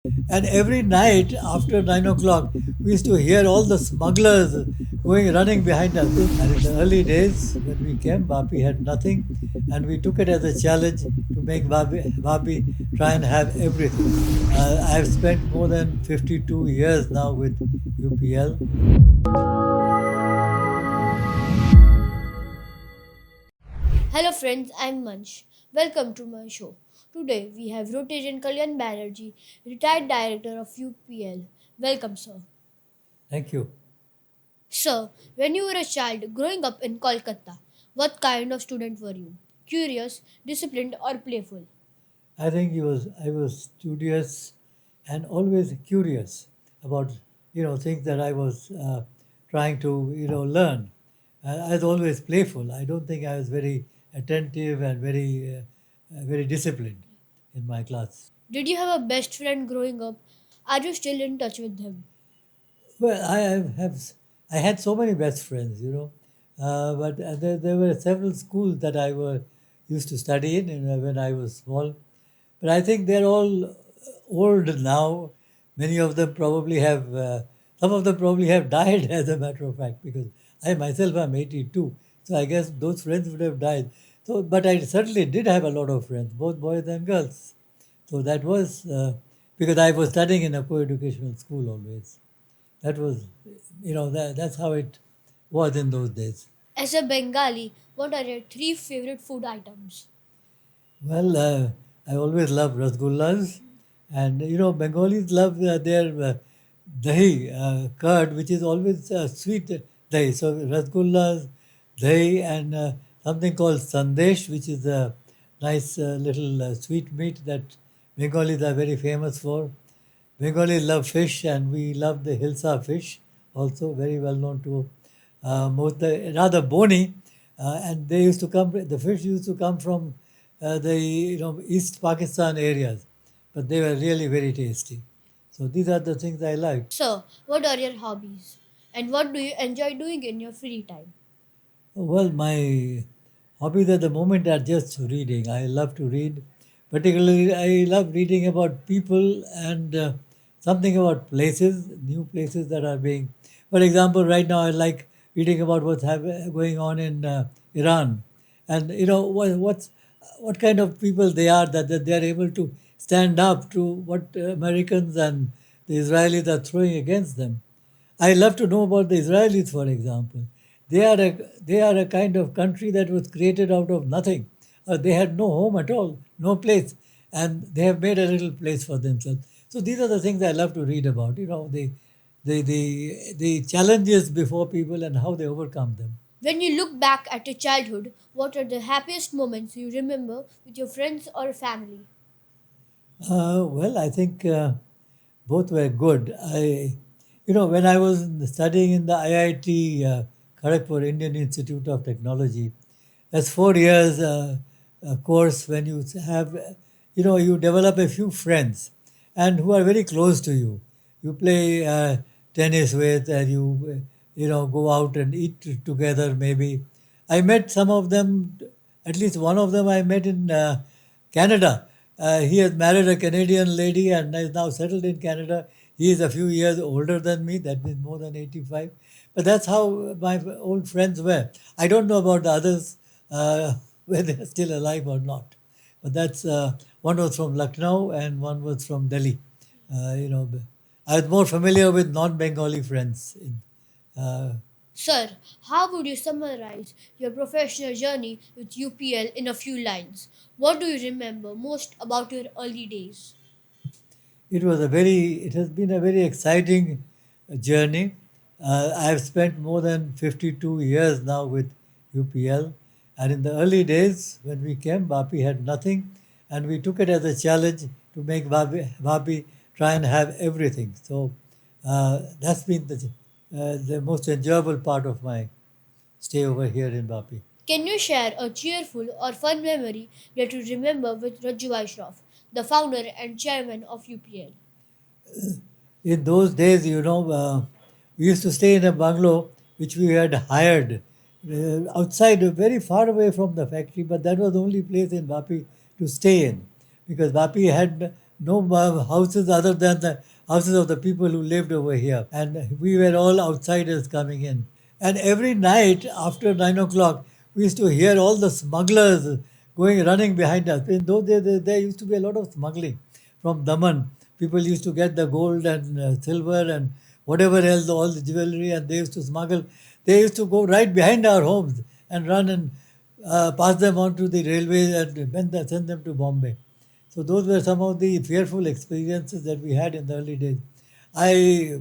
And every night after 9 o'clock, we used to hear all the smugglers going running behind us. And in the early days, when we came, Vapi had nothing, and we took it as a challenge to make Vapi try and have everything. I've spent more than 52 years now with UPL. Hello friends, I'm Mansh. Welcome to my show. Today we have Rotarian Kalyan Banerjee, retired director of UPL. Welcome, sir. Thank you. Sir, when you were a child growing up in Kolkata, what kind of student were you? Curious, disciplined, or playful? I think I was studious and always curious about things that I was trying to learn. I was always playful. I don't think I was very attentive and very disciplined in my class. Did you have a best friend growing up? Are you still in touch with him? Well, I had so many best friends, but there were several schools that I were used to study in when I was small. But I think they're all old now. Many of them probably have, some of them probably have died, as a matter of fact, because I myself am 82. So I guess those friends would have died. So, but I certainly did have a lot of friends, both boys and girls. So that was because I was studying in a co-educational school always. That was, that's how it was in those days. As a Bengali, what are your three favorite food items? Well, I always love rasgullas, and Bengalis love their dahi, curd, which is always sweet dahi. So rasgullas, dahi, and something called sandesh, which is a nice little sweet meat that Bengalis are very famous for. Bengalis love fish, and we love the hilsa fish, also very well known to most, rather bony, and they used to come. The fish used to come from the East Pakistan areas, but they were really very tasty. So these are the things I like. Sir, what are your hobbies? And what do you enjoy doing in your free time? Well, my hobbies at the moment are just reading. I love to read. Particularly, I love reading about people and something about places, new places that are being. For example, right now I like reading about going on in Iran, and what kind of people they are that they are able to stand up to what Americans and the Israelis are throwing against them. I love to know about the Israelis, for example. They are a kind of country that was created out of nothing. They had no home at all, no place, and they have made a little place for themselves. So these are the things I love to read about. The challenges before people and how they overcome them. When you look back at your childhood, what are the happiest moments you remember with your friends or family? Well, I think both were good. When I was studying in the IIT, Kharagpur Indian Institute of Technology, that's 4 years a course when you have, you develop a few friends and who are very close to you. You play tennis with, and go out and eat together. Maybe I met some of them. At least one of them I met in Canada. He has married a Canadian lady and is now settled in Canada. He is a few years older than me, that means more than 85. But that's how my old friends were. I don't know about the others, whether they're still alive or not. But that's one was from Lucknow and one was from Delhi. I was more familiar with non-Bengali friends. Uh, Sir, how would you summarize your professional journey with UPL in a few lines? What do you remember most about your early days? it has been a very exciting journey. I've spent more than 52 years now with UPL, and in the early days when we came, Vapi had nothing, and we took it as a challenge to make Vapi try and have everything. So that's been the most enjoyable part of my stay over here in Vapi. Can you share a cheerful or fun memory that you remember with Rajju Bhai Shroff, the founder and chairman of UPL? In those days, we used to stay in a bungalow which we had hired outside, very far away from the factory, but that was the only place in Vapi to stay in because Vapi had no houses other than the houses of the people who lived over here. And we were all outsiders coming in. And every night after 9 o'clock, we used to hear all the smugglers going running behind us. In those days, there used to be a lot of smuggling from Daman. People used to get the gold and silver and whatever else, all the jewelry, and they used to smuggle. They used to go right behind our homes and run and pass them on to the railways and send them to Bombay. So those were some of the fearful experiences that we had in the early days. I,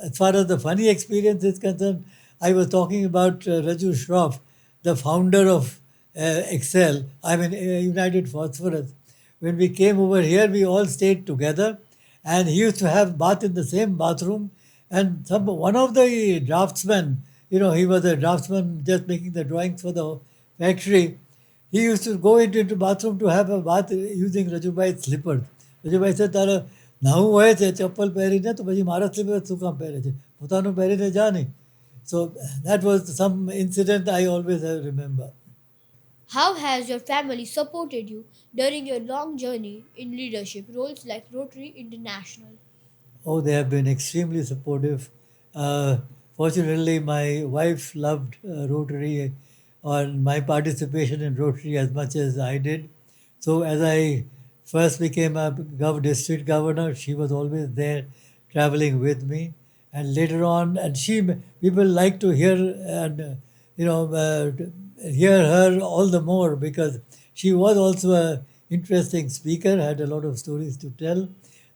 as far as the funny experience is concerned, I was talking about Rajju Shroff, the founder of Excel, I mean United Phosphorus. When we came over here, we all stayed together, and he used to have bath in the same bathroom. And one of the draftsmen, he was a draftsman just making the drawings for the factory. He used to go into bathroom to have a bath using Rajju Bhai's slippers. Rajju Bhai said, તારે નાહવું હોય છે ચપ્પલ પહેરીને તો પછી મારા sleeper શું કામ પહેરે છે પોતાનું પહેરીને જા નહીં. So that was some incident I always remember. How has your family supported you during your long journey in leadership roles like Rotary International? Oh, they have been extremely supportive. Uh, Fortunately, my wife loved Rotary and my participation in Rotary as much as I did. So, as I first became a district governor, she was always there traveling with me. And later on, and people like to hear and hear her all the more because she was also a interesting speaker, had a lot of stories to tell.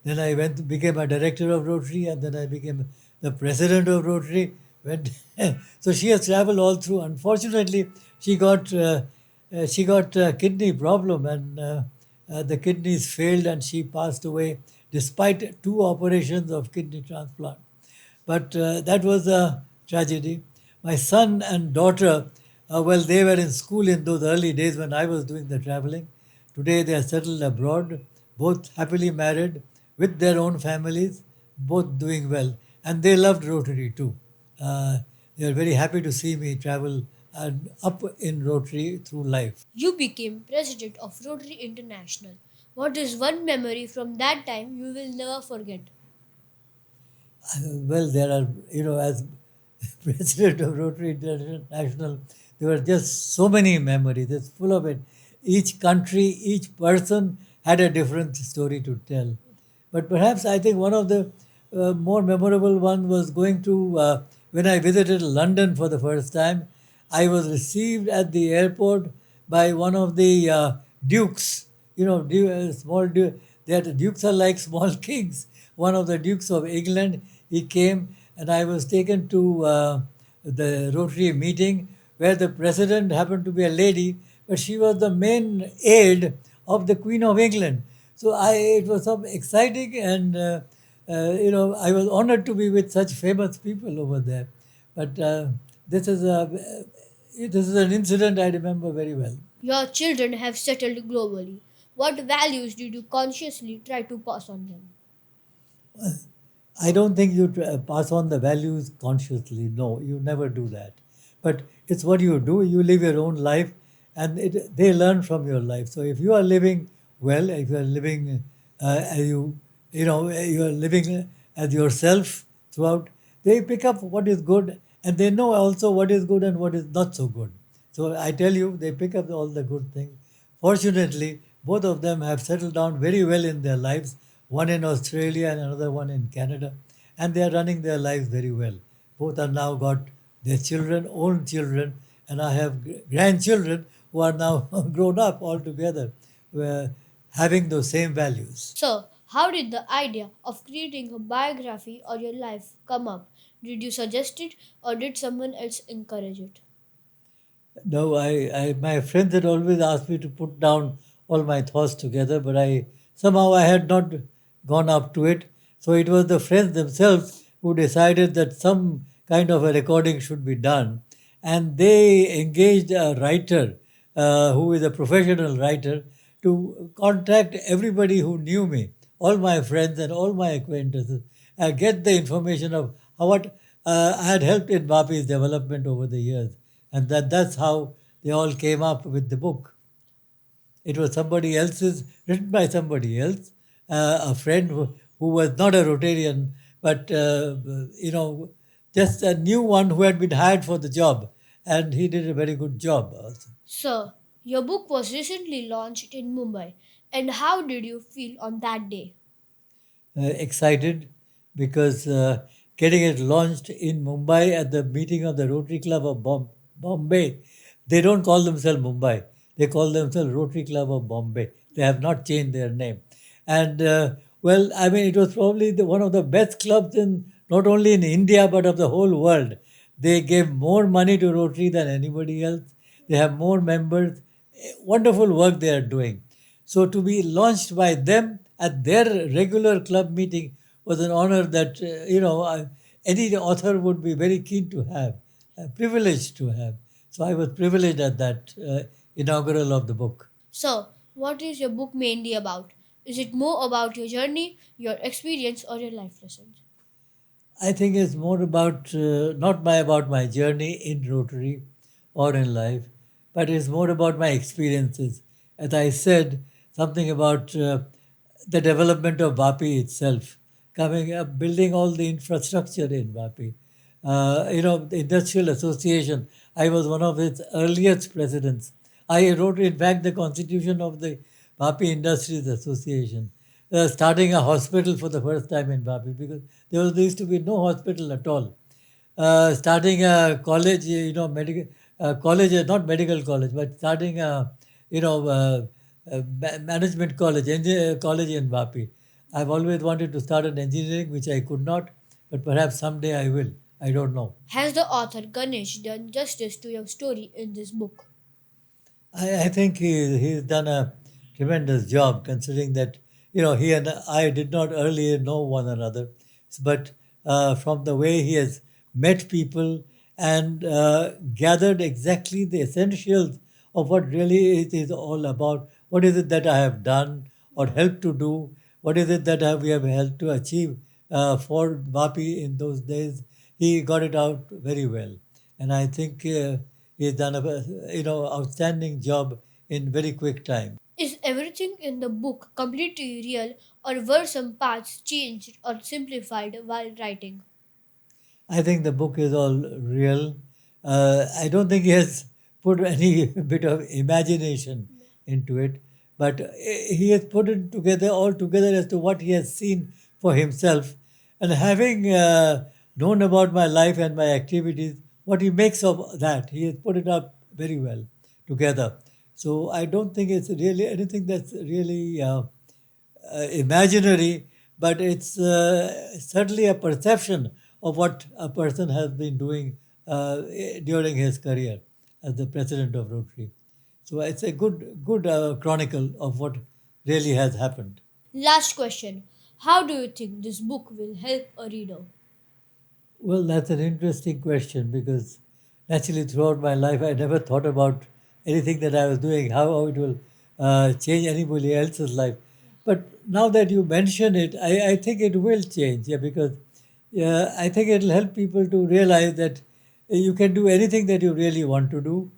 Then I became a director of Rotary, and then I became the president of Rotary. Went so she has traveled all through. Unfortunately, she got a kidney problem, and the kidneys failed, and she passed away despite two operations of kidney transplant. But that was a tragedy. My son and daughter, well, they were in school in those early days when I was doing the traveling. Today they are settled abroad, both happily married with their own families, both doing well. And they loved Rotary too. They are very happy to see me travel and up in Rotary through life. You became president of Rotary International. What is one memory from that time you will never forget? Well, there are, as president of Rotary International, there were just so many memories. It's full of it. Each country, each person had a different story to tell. But perhaps I think one of the more memorable one was going to when I visited London for the first time. I was received at the airport by one of the dukes. Small that dukes are like small kings. One of the dukes of England. He came, and I was taken to the Rotary meeting where the president happened to be a lady, but she was the main aide of the Queen of England. So it was some exciting, and I was honored to be with such famous people over there. But this is an incident I remember very well. Your children have settled globally. What values did you consciously try to pass on them? I don't think you pass on the values consciously. No, you never do that. But it's what you do. You live your own life, and they learn from your life. So if you are living well, if you are living as you are living as yourself throughout, they pick up what is good, and they know also what is good and what is not so good. So I tell you, they pick up all the good things. Fortunately, both of them have settled down very well in their lives, one in Australia and another one in Canada, and they are running their lives very well. Both are now got their children, own children, and I have grandchildren who are now grown up altogether, having those same values. So, how did the idea of creating a biography or your life come up? Did you suggest it or did someone else encourage it? No, my friends had always asked me to put down all my thoughts together, but I had not gone up to it. So it was the friends themselves who decided that some kind of a recording should be done, and they engaged a writer who is a professional writer to contact everybody who knew me, all my friends and all my acquaintances, and get the information of what I had helped in Vapi's development over the years, and that's how they all came up with the book. It was somebody else's, written by somebody else, a friend who was not a Rotarian, but just a new one who had been hired for the job, and he did a very good job also. Sir, your book was recently launched in Mumbai, and how did you feel on that day? Excited because getting it launched in Mumbai at the meeting of the Rotary Club of Bombay. They don't call themselves Mumbai, they call themselves Rotary Club of Bombay. They have not changed their name. And well, I mean, it was probably one of the best clubs in not only in India but of the whole world. They gave more money to Rotary than anybody else. They have more members. Wonderful work they are doing. So to be launched by them at their regular club meeting was an honor that any author would be very keen to have, privileged to have. So I was privileged at that inaugural of the book. So, what is your book mainly about? Is it more about your journey, your experience, or your life lessons? I think it's more about not about my journey in Rotary or in life, but it's more about my experiences. As I said, something about the development of Vapi itself, coming up, building all the infrastructure in Vapi. The Industrial Association. I was one of its earliest presidents. I wrote, in fact, the constitution of the Vapi Industries Association, starting a hospital for the first time in Vapi because there used to be no hospital at all. Starting a college, medical college, not medical college, but starting a management college, college in Vapi. I've always wanted to start an engineering, which I could not, but perhaps someday I will. I don't know. Has the author Ganesh done justice to your story in this book? I think he's done a tremendous job considering that, he and I did not earlier know one another. But from the way he has met people and gathered exactly the essentials of what really it is all about. What is it that I have done or helped to do? What is it that we have helped to achieve for Vapi in those days? He got it out very well. And I think he's done a outstanding job in very quick time. Is everything in the book completely real, or were some parts changed or simplified while writing? I think the book is all real. I don't think he has put any bit of imagination into it, but he has put it together all together as to what he has seen for himself. And having known about my life and my activities, what he makes of that, he has put it up very well together. So I don't think it's really anything that's really imaginary, but it's certainly a perception of what a person has been doing during his career as the president of Rotary. So it's a good chronicle of what really has happened. Last question. How do you think this book will help a reader? Well, that's an interesting question because naturally throughout my life I never thought about anything that I was doing, how it will change anybody else's life. But now that you mention it, I think it will change, yeah, because yeah, I think it'll help people to realize that you can do anything that you really want to do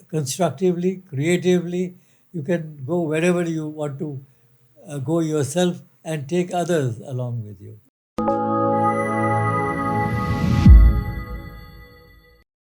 constructively, creatively. You can go wherever you want to go yourself and take others along with you.